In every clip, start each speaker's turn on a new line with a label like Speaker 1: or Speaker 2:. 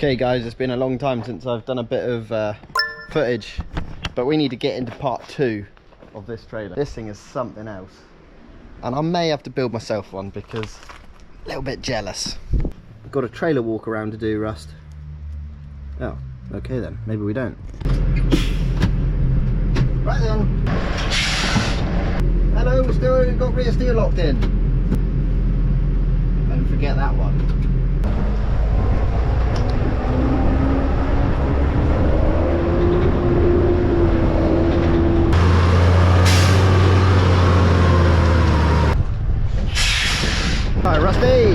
Speaker 1: Okay guys, it's been a long time since I've done a bit of footage, but we need to get into part 2 of this trailer. This thing is something else, and I may have to build myself one because I'm a little bit jealous. I've got a trailer walk around to do, Rust. Oh, okay then, maybe we don't. Right then. Hello, we've still got rear steel locked in. Don't forget that one. Hi, Rusty!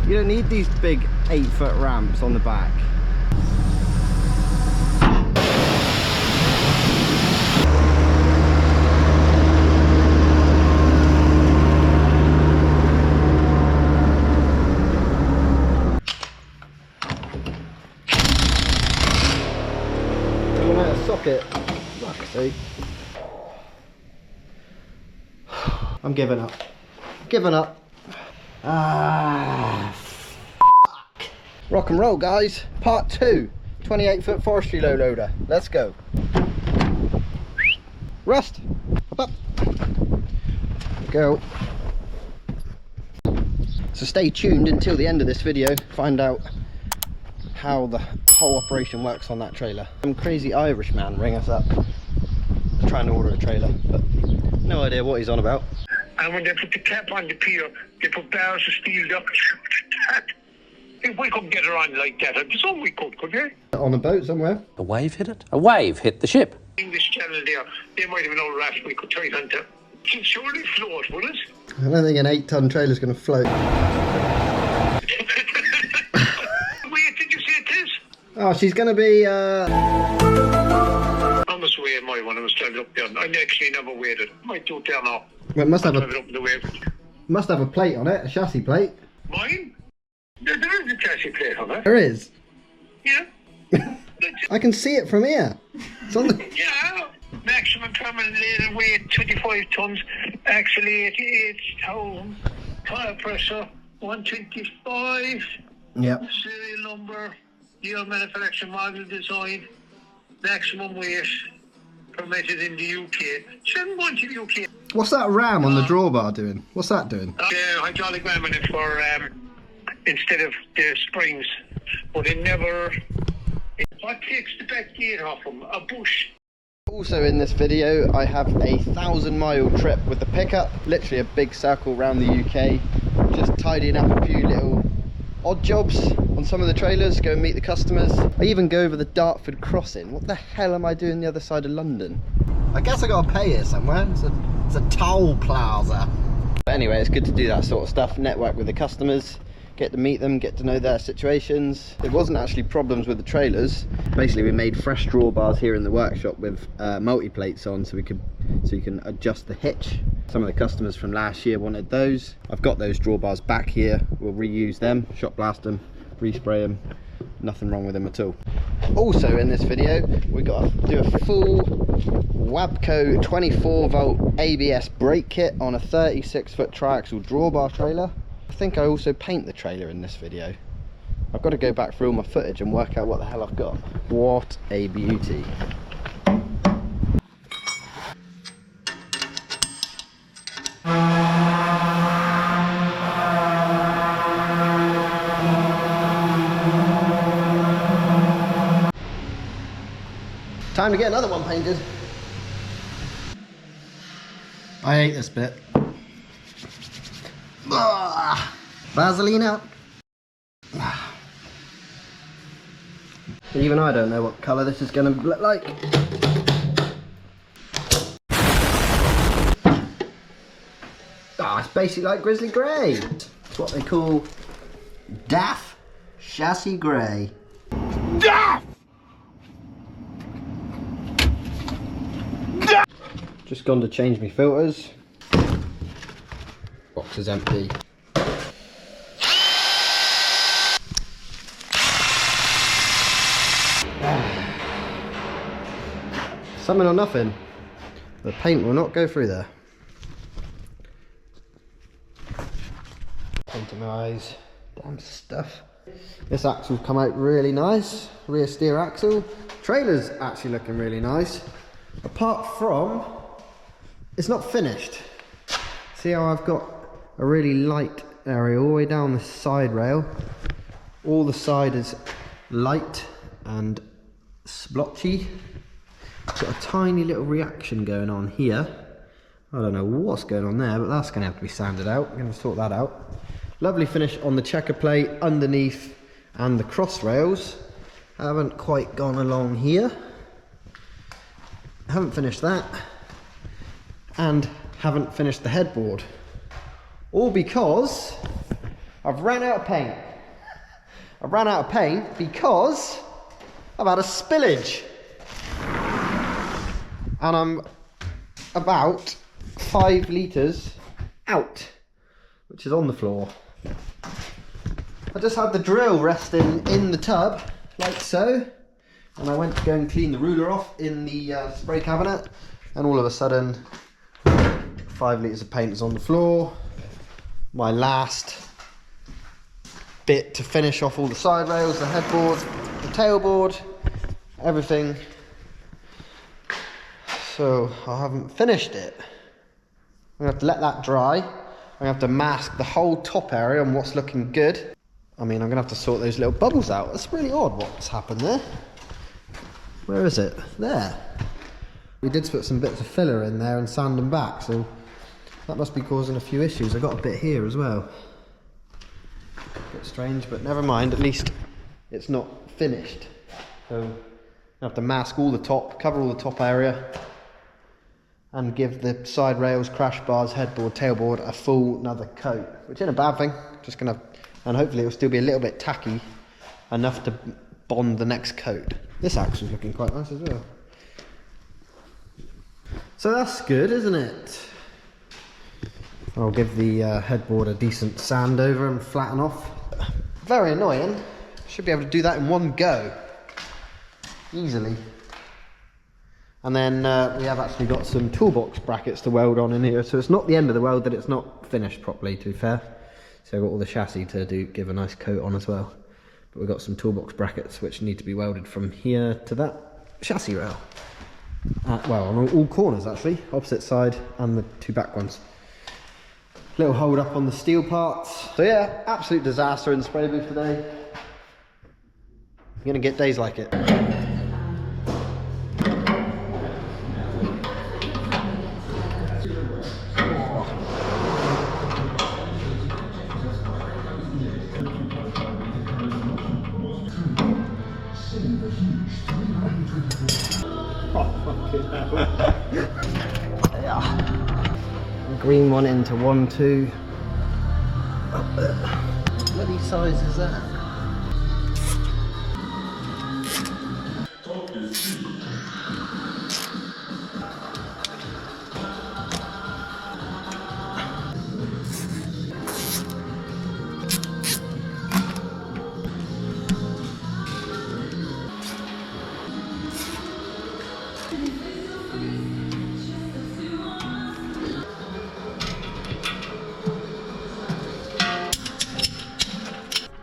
Speaker 1: You don't need these big 8-foot ramps on the back. Socket. Fuck's sake. I'm giving up. Giving up. Ah, fuck. Rock and roll, guys. Part 2. 28-foot forestry low loader. Let's go. Rust. Up, up. Go. So stay tuned until the end of this video. Find out how the whole operation works on that trailer. Some crazy Irish man ring us up trying to order a trailer, but no idea what he's on about.
Speaker 2: And when they put the cap on the pier, they put bars of steel ducts. If we could get her on like that, there's some we could you?
Speaker 1: On a boat somewhere.
Speaker 3: A wave hit it? A wave hit the ship.
Speaker 2: English channel there, they might have an old raft we could tie it onto. She'll surely float, will it?
Speaker 1: I don't think an 8-ton trailer's going to float. Oh, she's going to be,
Speaker 2: I must weigh my one. I was driving up there. I actually never weighed it. Might do it there now.
Speaker 1: Well, it must have
Speaker 2: up the wave.
Speaker 1: Must have a plate on it, a chassis plate.
Speaker 2: Mine? There is a chassis plate on it.
Speaker 1: There is?
Speaker 2: Yeah.
Speaker 1: I can see it from here. It's on the...
Speaker 2: Yeah. Maximum permanent laden weight, 25 tons. Actually, 88,000. Tire pressure, 125.
Speaker 1: Yep.
Speaker 2: Serial number. Year manufacturer, model design, maximum weight permitted in the UK. Shouldn't want to the UK.
Speaker 1: What's that ram on the drawbar doing? What's that doing?
Speaker 2: Hydraulic ram in it for instead of the springs, but it never. What takes the back gate off them? A bush.
Speaker 1: Also in this video, I have a 1,000-mile trip with the pickup. Literally a big circle around the UK, just tidying up a few little odd jobs on some of the trailers, go and meet the customers. I even go over the Dartford crossing. What the hell am I doing the other side of London? I guess I gotta pay here somewhere. It's a toll plaza. But anyway, it's good to do that sort of stuff, network with the customers, get to meet them, get to know their situations. It wasn't actually problems with the trailers. Basically, we made fresh drawbars here in the workshop with multi-plates on, so you can adjust the hitch. Some of the customers from last year wanted those. I've got those drawbars back here. We'll reuse them, shot blast them, respray them. Nothing wrong with them at all. Also in this video, we got to do a full Wabco 24-volt ABS brake kit on a 36-foot triaxle drawbar trailer. I think I also paint the trailer in this video. I've got to go back through all my footage and work out what the hell I've got. What a beauty. Time to get another one painted. I hate this bit. Vaseline out. Even I don't know what colour this is going to look like. It's basically like grizzly grey. It's what they call DAF chassis grey. DAF! Just gone to change my filters. Box is empty. Something or nothing. The paint will not go through there. in my eyes. Damn stuff. This axle's come out really nice. Rear steer axle. Trailer's actually looking really nice. Apart from, it's not finished. See how I've got a really light area all the way down the side rail. All the side is light and splotchy. Got a tiny little reaction going on here. I don't know what's going on there, but that's going to have to be sanded out. I'm going to sort that out. Lovely finish on the checker plate underneath and the cross rails. Haven't quite gone along here. Haven't finished that. And haven't finished the headboard. All because I've ran out of paint. I've ran out of paint because I've had a spillage. And I'm about 5 litres out, which is on the floor. I just had the drill resting in the tub, like so, and I went to go and clean the ruler off in the spray cabinet, and all of a sudden 5 litres of paint is on the floor. My last bit to finish off all the side rails, the headboard, the tailboard, everything. So I haven't finished it. I'm gonna have to let that dry. I'm gonna have to mask the whole top area on what's looking good. I mean, I'm gonna have to sort those little bubbles out. That's really odd what's happened there. Where is it? There. We did put some bits of filler in there and sand them back, so that must be causing a few issues. I got a bit here as well. A bit strange, but never mind. At least it's not finished. So I have to mask all the top, cover all the top area, and give the side rails, crash bars, headboard, tailboard a full another coat, which isn't a bad thing. Just gonna, and hopefully it'll still be a little bit tacky, enough to bond the next coat. This axle's looking quite nice as well. So that's good, isn't it? I'll give the headboard a decent sand over and flatten off. Very annoying. Should be able to do that in one go, easily. And then we have actually got some toolbox brackets to weld on in here, so it's not the end of the weld that it's not finished properly, to be fair. So I've got all the chassis to give a nice coat on as well. But we've got some toolbox brackets which need to be welded from here to that chassis rail. Well, on all corners actually, opposite side and the 2 back ones. Little hold up on the steel parts. So yeah, absolute disaster in the spray booth today. You're gonna get days like it. Green one into 1, 2. Up there. What bloody size is that?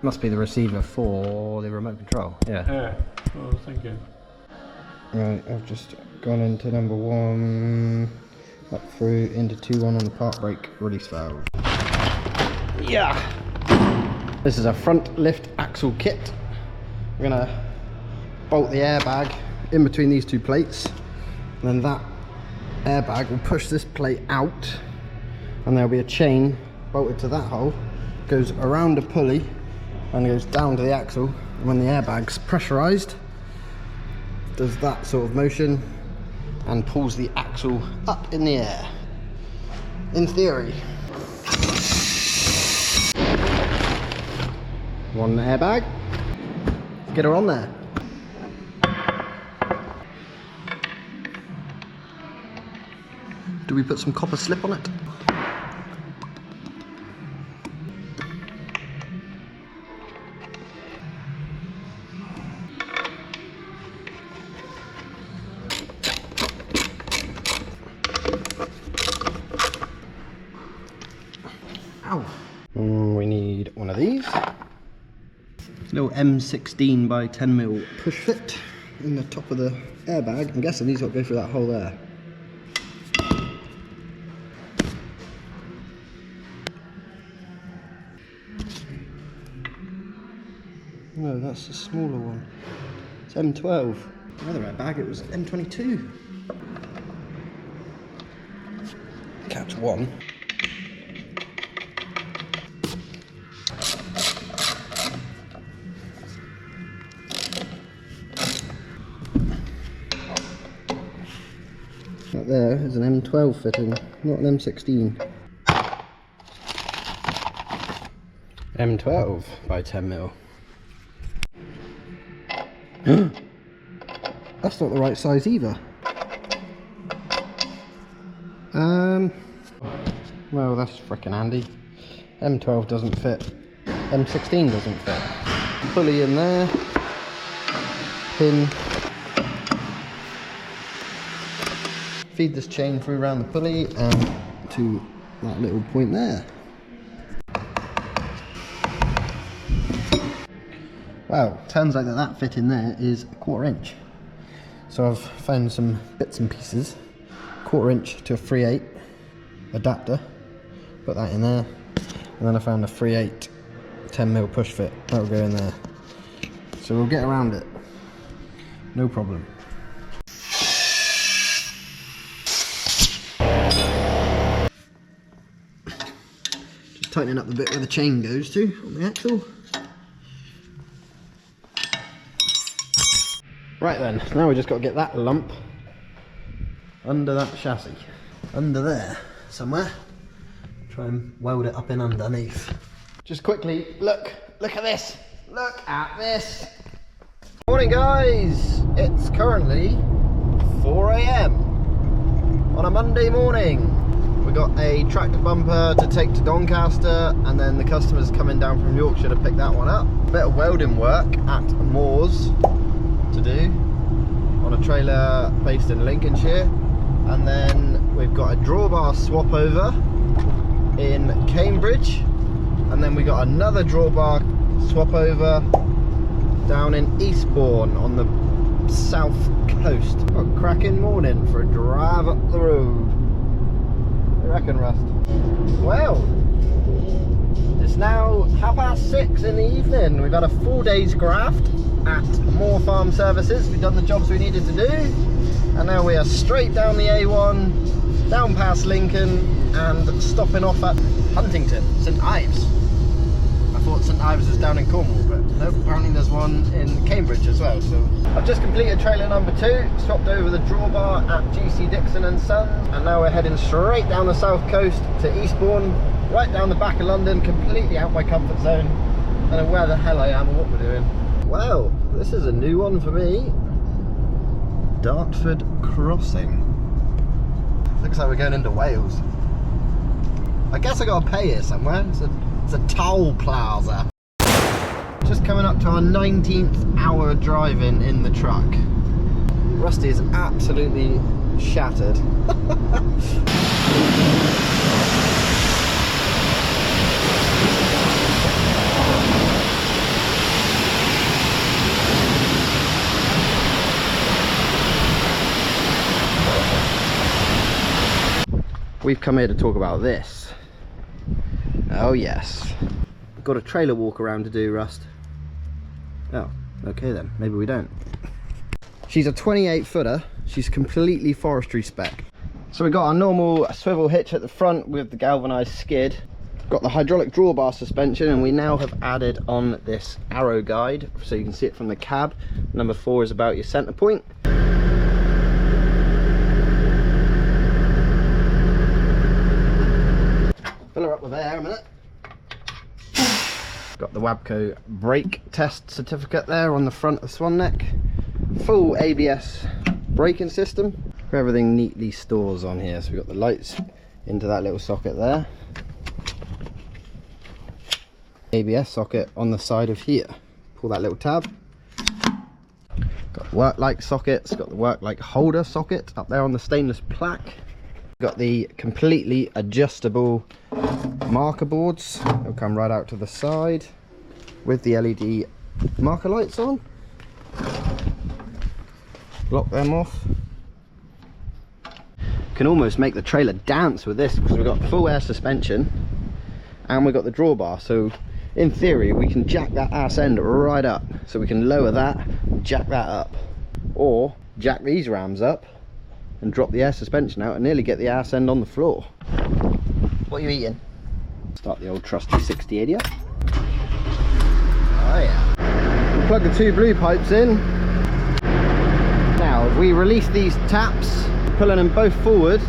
Speaker 1: Must be the receiver for the remote control. Yeah.
Speaker 4: Yeah. Oh, thank you.
Speaker 1: Right, I've just gone into number 1, up through into 2-1 on the park brake release valve. Yeah! This is a front lift axle kit. We're gonna bolt the airbag in between these 2 plates. And then that airbag will push this plate out, and there'll be a chain bolted to that hole, goes around a pulley and goes down to the axle, and when the airbag's pressurized, does that sort of motion and pulls the axle up in the air. In theory. One airbag. Get her on there. Do we put some copper slip on it? Ow. We need Little M16 by 10mm push fit in the top of the airbag. I'm guessing these got to go through that hole there. No, that's the smaller one. It's M12. Another airbag, it was M22. Catch one. That there is an M12 fitting, not an M16. M12 by 10mm. That's not the right size either. Well, that's frickin' handy. M12 doesn't fit. M16 doesn't fit. Pulley in there. Pin. Feed this chain through around the pulley and to that little point there. Wow, turns out that fit in there is 1/4 inch. So I've found some bits and pieces, 1/4 inch to a 3/8 adapter, put that in there, and then I found a 3/8 10mm push fit, that will go in there. So we'll get around it, no problem. Just tightening up the bit where the chain goes to on the axle. Right then, now we just got to get that lump under that chassis, under there somewhere. Try and weld it up in underneath. Just quickly, look at this, look at this. Morning guys, it's currently 4 AM on a Monday morning. We got a tractor bumper to take to Doncaster, and then the customer's coming down from Yorkshire to pick that one up. A bit of welding work at Moores to do on a trailer based in Lincolnshire, and then we've got a drawbar swap over in Cambridge, and then we got another drawbar swap over down in Eastbourne on the south coast. What a cracking morning for a drive up the road. What do you reckon, Rust? Well, it's now 6:30 in the evening. We've had a 4 days graft at Moore Farm Services. We've done the jobs we needed to do, and now we are straight down the A1, down past Lincoln, and stopping off at Huntington, St Ives. I thought St Ives was down in Cornwall, but no, apparently there's one in Cambridge as well. So I've just completed trailer number 2, swapped over the drawbar at GC Dixon and Sons, and now we're heading straight down the south coast to Eastbourne, right down the back of London, completely out my comfort zone. I don't know where the hell I am or what we're doing. Well, this is a new one for me. Dartford Crossing. Looks like we're going into Wales. I guess I gotta pay here somewhere. It's a toll plaza. Just coming up to our 19th hour driving in the truck. Rusty is absolutely shattered. We've come here to talk about this. Oh yes. Got a trailer walk around to do, Rust. Oh, okay then, maybe we don't. She's a 28 footer, she's completely forestry spec. So we got our normal swivel hitch at the front with the galvanised skid. Got the hydraulic drawbar suspension, and we now have added on this arrow guide so you can see it from the cab. Number 4 is about your centre point. Fill her up with air a minute. Got the Wabco brake test certificate there on the front of Swan Neck. Full ABS braking system. Everything neatly stores on here. So we've got the lights into that little socket there. ABS socket on the side of here. Pull that little tab. Got the work light sockets. Got the work light holder socket up there on the stainless plaque. Got the completely adjustable marker boards. They'll come right out to the side with the LED marker lights on. Lock them off. Can almost make the trailer dance with this because we've got full air suspension and we've got the drawbar, so in theory we can jack that ass end right up, so we can lower that, jack that up, or jack these rams up and drop the air suspension out and nearly get the ass end on the floor. What are you eating? Start the old trusty 6080 up. Oh yeah. We'll plug the two blue pipes in. Now if we release these taps, pulling them both forward,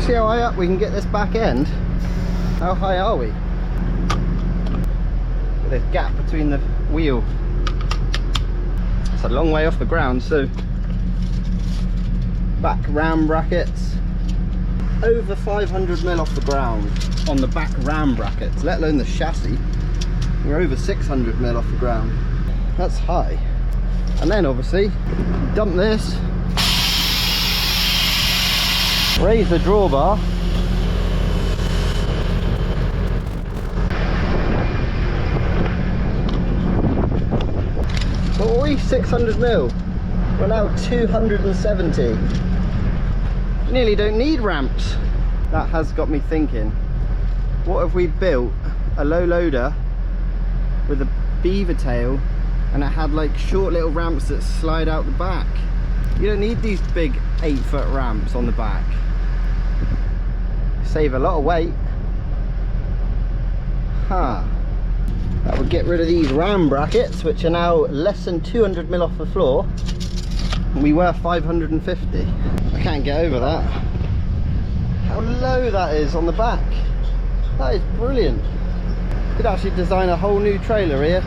Speaker 1: see how high up we can get this back end? How high are we? With this gap between the wheel. It's a long way off the ground, so back ram brackets over 500mm off the ground on the back ram brackets, let alone the chassis. We're over 600mm off the ground. That's high. And then obviously dump this, raise the drawbar, what were we, 600mm? We're now 270. You nearly don't need ramps. That has got me thinking, what if we built a low loader with a beaver tail and it had like short little ramps that slide out the back? You don't need these big 8-foot ramps on the back. Save a lot of weight. That would get rid of these ram brackets, which are now less than 200mm off the floor. We were 550. I can't get over that. How low that is on the back. That is brilliant. Could actually design a whole new trailer here.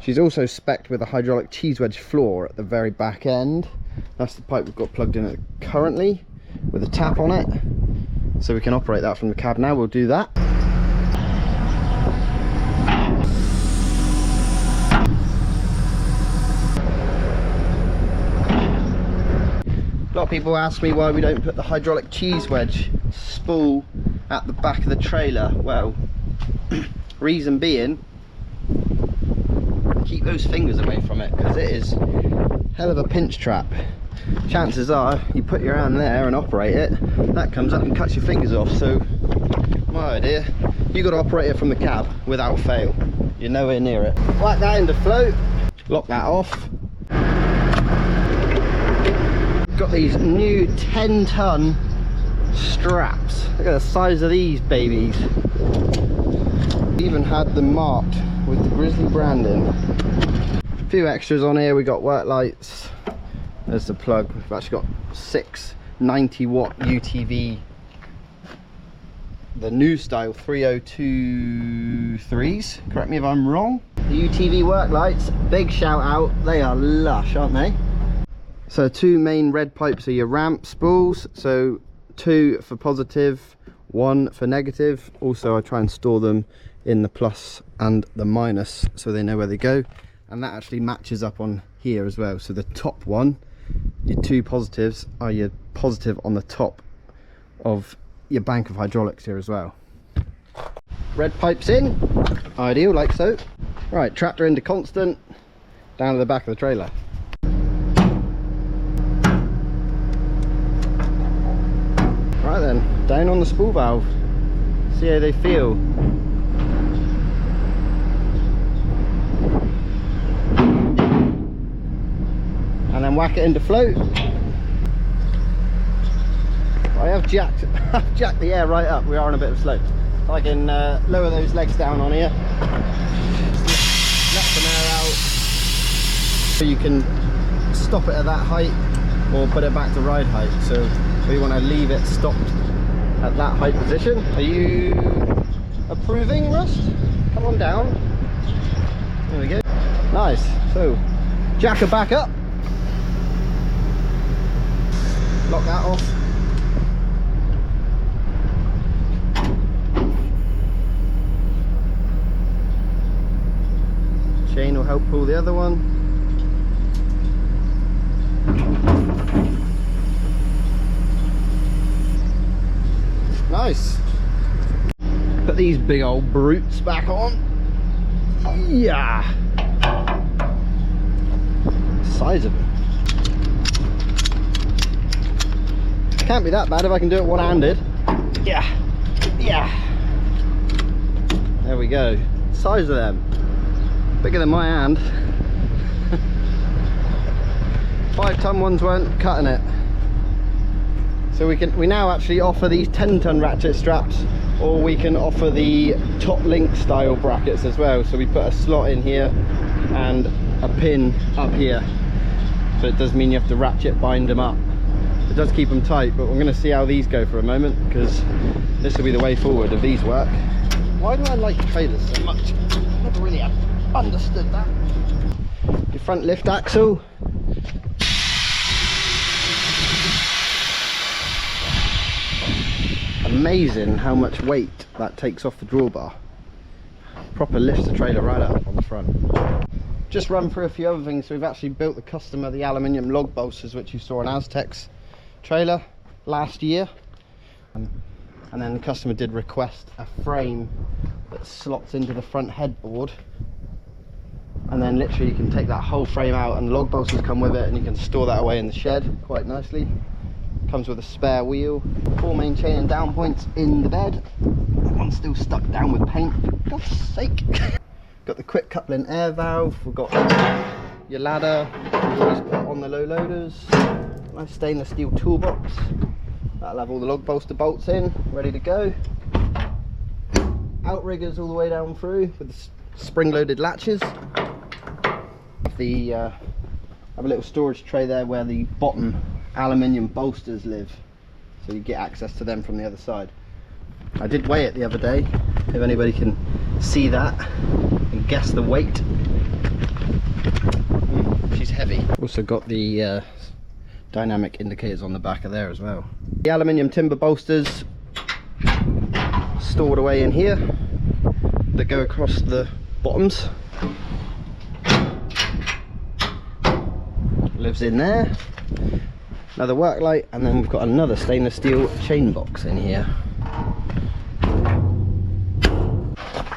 Speaker 1: She's also spec'd with a hydraulic cheese wedge floor at the very back end. That's the pipe we've got plugged in currently with a tap on it, so we can operate that from the cab now. We'll do that. A lot of people ask me why we don't put the hydraulic cheese wedge spool at the back of the trailer. Well, reason being, keep those fingers away from it, because it is hell of a pinch trap. Chances are you put your hand there and operate it, that comes up and cuts your fingers off. So my idea, you got to operate it from the cab without fail. You're nowhere near it. Whack that into float, lock that off. Got these new 10-ton straps. Look at the size of these babies. Even had them marked with the Grizzly branding. A few extras on here. We got work lights. There's the plug. We've actually got 6 90-watt UTV, the new style 3023s. Correct me if I'm wrong. The UTV work lights, big shout out. They are lush, aren't they? So 2 main red pipes are your ramp spools. So 2 for positive, 1 for negative. Also I try and store them in the plus and the minus so they know where they go, and that actually matches up on here as well. So the top one, your 2 positives, are your positive on the top of your bank of hydraulics here as well. Red pipes in, ideal, like so. Right, tractor into constant, down to the back of the trailer. Right then, down on the spool valve, see how they feel. And then whack it into float. I have jacked the air right up. We are on a bit of slope. So I can lower those legs down on here. Let some air out. So you can stop it at that height or put it back to ride height. So we want to leave it stopped at that height position. Are you approving, Rust? Come on down. There we go. Nice. So jack her back up. Lock that off. Chain will help pull the other one. Nice. Put these big old brutes back on. Yeah. Size of them. Can't be that bad if I can do it one-handed. Yeah. Yeah. There we go. Size of them. Bigger than my hand. 5-ton ones weren't cutting it. So we now actually offer these 10-ton ratchet straps, or we can offer the top link style brackets as well. So we put a slot in here and a pin up here. So it does mean you have to ratchet bind them up. It does keep them tight, but we're going to see how these go for a moment, because this will be the way forward if these work. Why do I like trailers so much? I never really understood that. Your front lift axle. Amazing how much weight that takes off the drawbar. Proper lifts the trailer right up on the front. Just run through a few other things. So we've actually built the customer the aluminium log bolsters, which you saw on Aztec's trailer last year. And then the customer did request a frame that slots into the front headboard. And then literally you can take that whole frame out, and the log bolsters come with it, and you can store that away in the shed quite nicely. Comes with a spare wheel, 4 main chain and down points in the bed. That one's still stuck down with paint, for God's sake. Got the quick coupling air valve, we've got your ladder, you put on the low loaders. Nice stainless steel toolbox. That'll have all the log bolster bolts in, ready to go. Outriggers all the way down through with the spring-loaded latches. Have a little storage tray there where the bottom aluminium bolsters live, so you get access to them from the other side. I did weigh it the other day, if anybody can see that and guess the weight. She's heavy. Also got the dynamic indicators on the back of there as well. The aluminium timber bolsters stored away in here that go across the bottoms. Lives in there. Another work light, and then we've got another stainless steel chain box in here.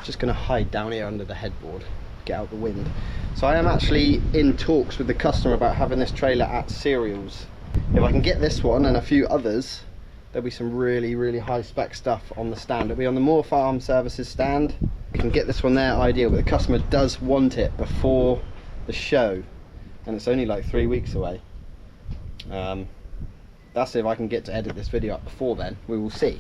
Speaker 1: Just going to hide down here under the headboard, get out the wind. So I am actually in talks with the customer about having this trailer at Cereals. If I can get this one and a few others, there'll be some really high spec stuff on the stand. It'll be on the Moore Farm Services stand. We can get this one there, ideal, but the customer does want it before the show, and it's only like 3 weeks away. That's if I can get to edit this video up before then. We will see.